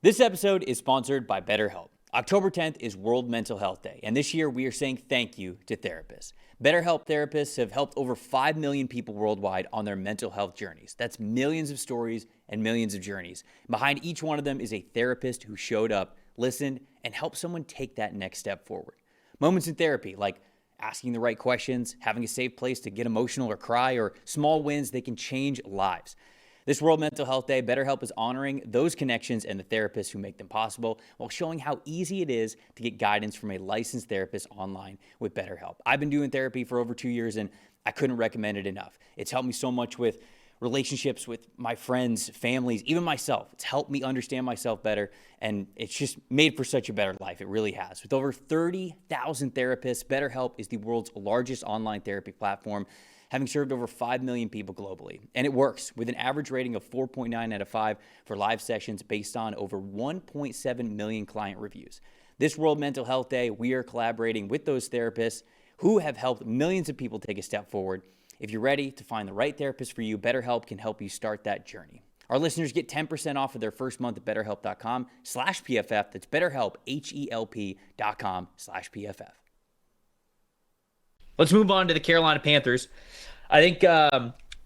This episode is sponsored by BetterHelp. October 10th is World Mental Health Day, and this year we are saying thank you to therapists. BetterHelp therapists have helped over 5 million people worldwide on their mental health journeys. That's millions of stories and millions of journeys. Behind each one of them is a therapist who showed up, listened, and helped someone take that next step forward. Moments in therapy, like asking the right questions, having a safe place to get emotional or cry, or small wins, they can change lives. This World Mental Health Day, BetterHelp is honoring those connections and the therapists who make them possible while showing how easy it is to get guidance from a licensed therapist online with BetterHelp. I've been doing therapy for over 2 years and I couldn't recommend it enough. It's helped me so much with relationships with my friends, families, even myself. It's helped me understand myself better, and it's just made for such a better life. It really has. With over 30,000 therapists, BetterHelp is the world's largest online therapy platform, having served over 5 million people globally. And it works with an average rating of 4.9 out of 5 for live sessions based on over 1.7 million client reviews. This World Mental Health Day, we are collaborating with those therapists who have helped millions of people take a step forward. If you're ready to find the right therapist for you, BetterHelp can help you start that journey. Our listeners get 10% off of their first month at BetterHelp.com/PFF. That's BetterHelp, HELP.com/PFF. Let's move on to the Carolina Panthers. I think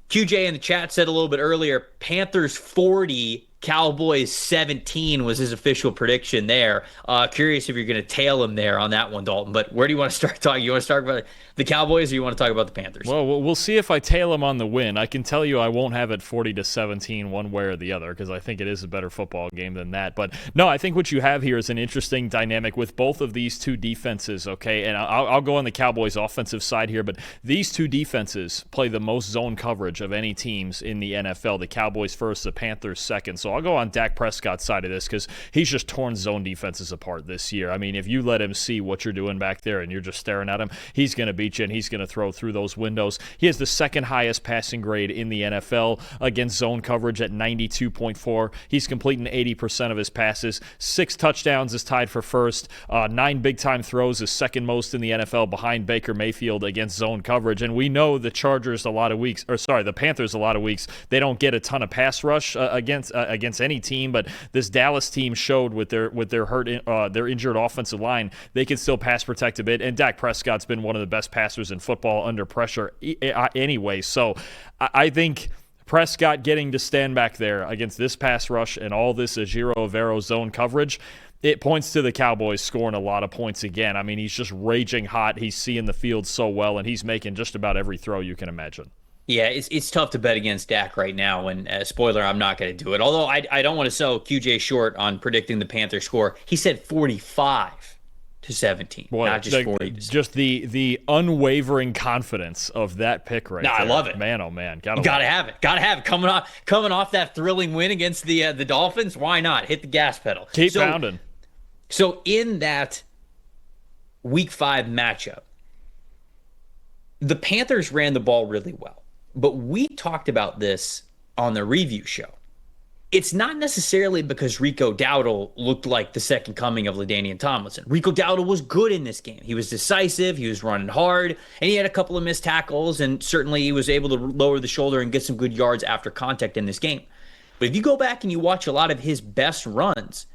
QJ in the chat said a little bit earlier, Panthers 40, Cowboys 17 was his official prediction there. Curious if you're going to tail him there on that one, Dalton. But where do you want to start talking? You want to start about the Cowboys or you want to talk about the Panthers? Well, we'll see if I tail him on the win. I can tell you I won't have it 40-17 one way or the other because I think it is a better football game than that. But no, I think what you have here is an interesting dynamic with both of these two defenses, okay? And I'll go on the Cowboys offensive side here, but these two defenses play the most zone coverage of any teams in the NFL. The Cowboys first, the Panthers second. So I'll go on Dak Prescott's side of this because he's just torn zone defenses apart this year. I mean, if you let him see what you're doing back there and you're just staring at him, he's going to beat you and he's going to throw through those windows. He has the second highest passing grade in the NFL against zone coverage at 92.4. He's completing 80% of his passes. 6 touchdowns is tied for first. 9 big-time throws is second most in the NFL behind Baker Mayfield against zone coverage. And we know the the Panthers a lot of weeks, they don't get a ton of pass rush against any team, but this Dallas team showed with their their injured offensive line, they can still pass protect a bit, and Dak Prescott's been one of the best passers in football under pressure anyway. So I think Prescott getting to stand back there against this pass rush and all this Ejiro-Evero zone coverage, it points to the Cowboys scoring a lot of points again. I mean, he's just raging hot. He's seeing the field so well, and he's making just about every throw you can imagine. Yeah, it's tough to bet against Dak right now, and spoiler, I'm not going to do it. Although I don't want to sell QJ short on predicting the Panther score. He said 45-17, Boy, not just 40. Just the unwavering confidence of that pick right there. I love it. Man, oh man, gotta have it. Coming off that thrilling win against the Dolphins. Why not hit the gas pedal? Keep pounding. So in that Week 5 matchup, the Panthers ran the ball really well. But we talked about this on the review show. It's not necessarily because Rico Dowdle looked like the second coming of LaDainian Tomlinson. Rico Dowdle was good in this game. He was decisive, he was running hard, and he had a couple of missed tackles, and certainly he was able to lower the shoulder and get some good yards after contact in this game. But if you go back and you watch a lot of his best runs,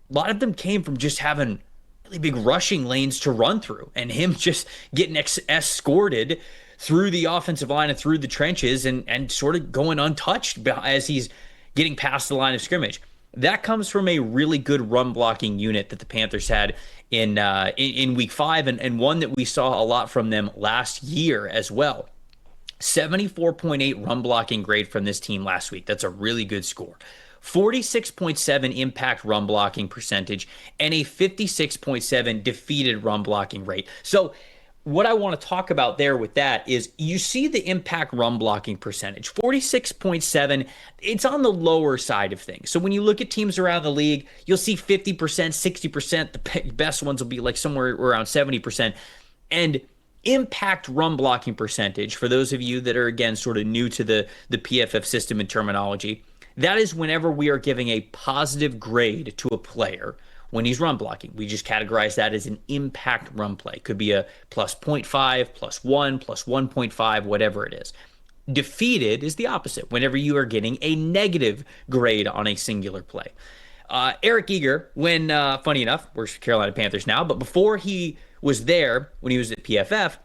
a lot of them came from just having really big rushing lanes to run through, and him just getting escorted through the offensive line and through the trenches and sort of going untouched as he's getting past the line of scrimmage. That comes from a really good run blocking unit that the Panthers had in Week 5 and one that we saw a lot from them last year as well. 74.8 run blocking grade from this team last week. That's a really good score. 46.7 impact run blocking percentage and a 56.7 defeated run blocking rate. So what I want to talk about there with that is you see the impact run blocking percentage, 46.7. It's on the lower side of things. So when you look at teams around the league, you'll see 50%, 60%. The best ones will be like somewhere around 70%. And impact run blocking percentage, for those of you that are, again, sort of new to the PFF system and terminology, that is whenever we are giving a positive grade to a player when he's run blocking. We just categorize that as an impact run play. Could be a plus 0.5, plus 1, plus 1.5, whatever it is. Defeated is the opposite, whenever you are getting a negative grade on a singular play. Eric Eager, when funny enough, works for Carolina Panthers now, but before he was there, when he was at PFF,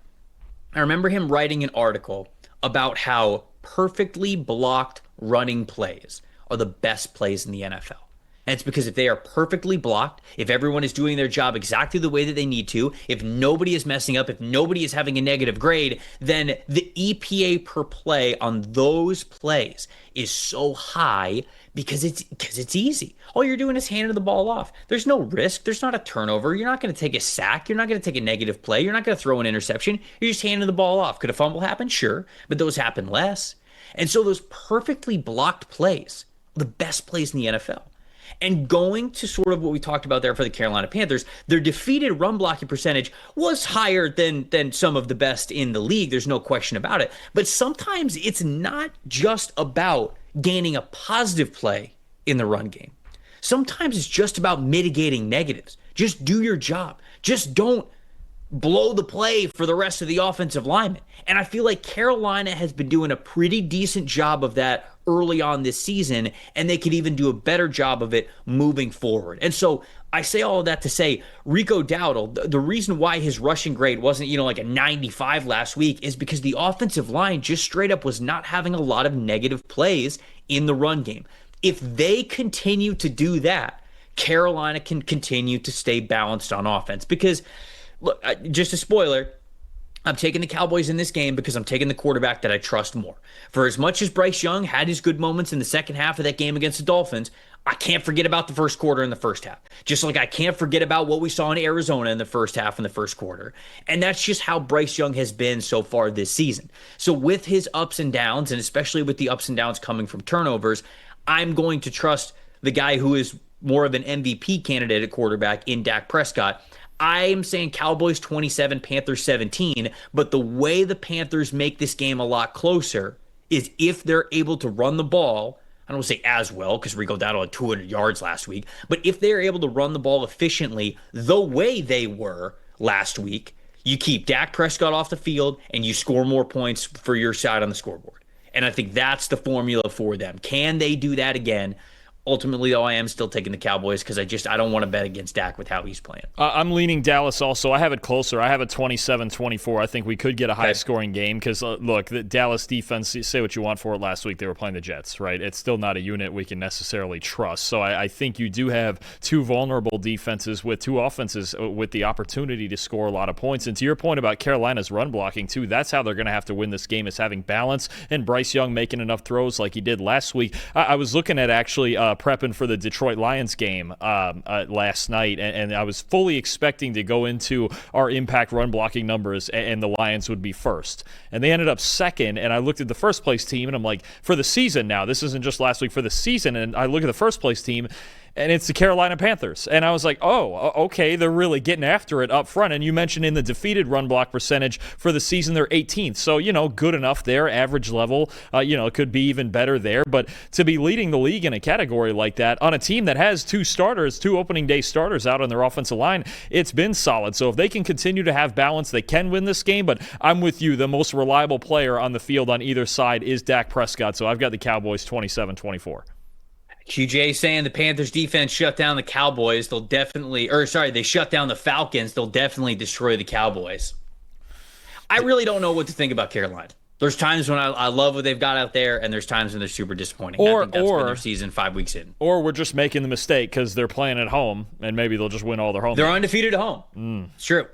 I remember him writing an article about how perfectly blocked running plays are the best plays in the NFL. And it's because if they are perfectly blocked, if everyone is doing their job exactly the way that they need to, if nobody is messing up, if nobody is having a negative grade, then the EPA per play on those plays is so high because it's easy. All you're doing is handing the ball off. There's no risk. There's not a turnover. You're not going to take a sack. You're not going to take a negative play. You're not going to throw an interception. You're just handing the ball off. Could a fumble happen? Sure, but those happen less. And so those perfectly blocked plays, the best plays in the NFL. And going to sort of what we talked about there for the Carolina Panthers, their defeated run blocking percentage was higher than some of the best in the league. There's no question about it. But sometimes it's not just about gaining a positive play in the run game. Sometimes it's just about mitigating negatives. Just do your job. Just don't blow the play for the rest of the offensive linemen. And I feel like Carolina has been doing a pretty decent job of that early on this season, and they could even do a better job of it moving forward. And so I say all of that to say Rico Dowdle, the reason why his rushing grade wasn't, like a 95 last week is because the offensive line just straight up was not having a lot of negative plays in the run game. If they continue to do that, Carolina can continue to stay balanced on offense. Because, look, just a spoiler, I'm taking the Cowboys in this game because I'm taking the quarterback that I trust more. For as much as Bryce Young had his good moments in the second half of that game against the Dolphins, I can't forget about the first quarter and the first half. Just like I can't forget about what we saw in Arizona in the first half and the first quarter. And that's just how Bryce Young has been so far this season. So with his ups and downs, and especially with the ups and downs coming from turnovers, I'm going to trust the guy who is more of an MVP candidate at quarterback in Dak Prescott. I'm saying Cowboys 27, Panthers 17, but the way the Panthers make this game a lot closer is if they're able to run the ball. I don't want to say as well because Rico Dowdle had 200 yards last week, but if they're able to run the ball efficiently the way they were last week, you keep Dak Prescott off the field and you score more points for your side on the scoreboard. And I think that's the formula for them. Can they do that again? Ultimately, though, I am still taking the Cowboys because I don't want to bet against Dak with how he's playing. I'm leaning Dallas also. I have it closer. I have it 27-24. I think we could get a high-scoring game because, look, the Dallas defense, say what you want for it last week, they were playing the Jets, right? It's still not a unit we can necessarily trust. So I think you do have two vulnerable defenses with two offenses with the opportunity to score a lot of points. And to your point about Carolina's run blocking, too, that's how they're going to have to win this game is having balance and Bryce Young making enough throws like he did last week. I was looking at actually prepping for the Detroit Lions game last night, and I was fully expecting to go into our impact run blocking numbers, and the Lions would be first. And they ended up second, and I looked at the first place team, and I'm like, for the season now, this isn't just last week, for the season, and I look at the first place team, and it's the Carolina Panthers. And I was like, oh, okay, they're really getting after it up front. And you mentioned in the defeated run block percentage for the season, they're 18th. So, good enough there, average level. It could be even better there. But to be leading the league in a category like that on a team that has two opening day starters out on their offensive line, it's been solid. So if they can continue to have balance, they can win this game. But I'm with you. The most reliable player on the field on either side is Dak Prescott. So I've got the Cowboys 27-24. QJ saying the Panthers defense shut down the Cowboys. They shut down the Falcons. They'll definitely destroy the Cowboys. I really don't know what to think about Carolina. There's times when I love what they've got out there, and there's times when they're super disappointing. I think that's been their season 5 weeks in. Or we're just making the mistake because they're playing at home, and maybe they'll just win all their home They're games. Undefeated at home. It's true.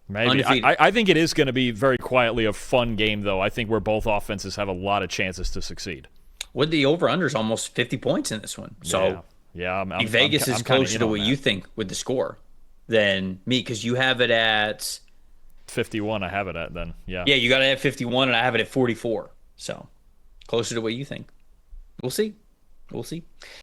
Maybe. I think it is going to be very quietly a fun game, though. I think where both offenses have a lot of chances to succeed. With the over-under is almost 50 points in this one. So yeah, Vegas is closer to what you think with the score than me because you have it at 51. I have it at then. Yeah, you got it at 51 and I have it at 44. So closer to what you think. We'll see.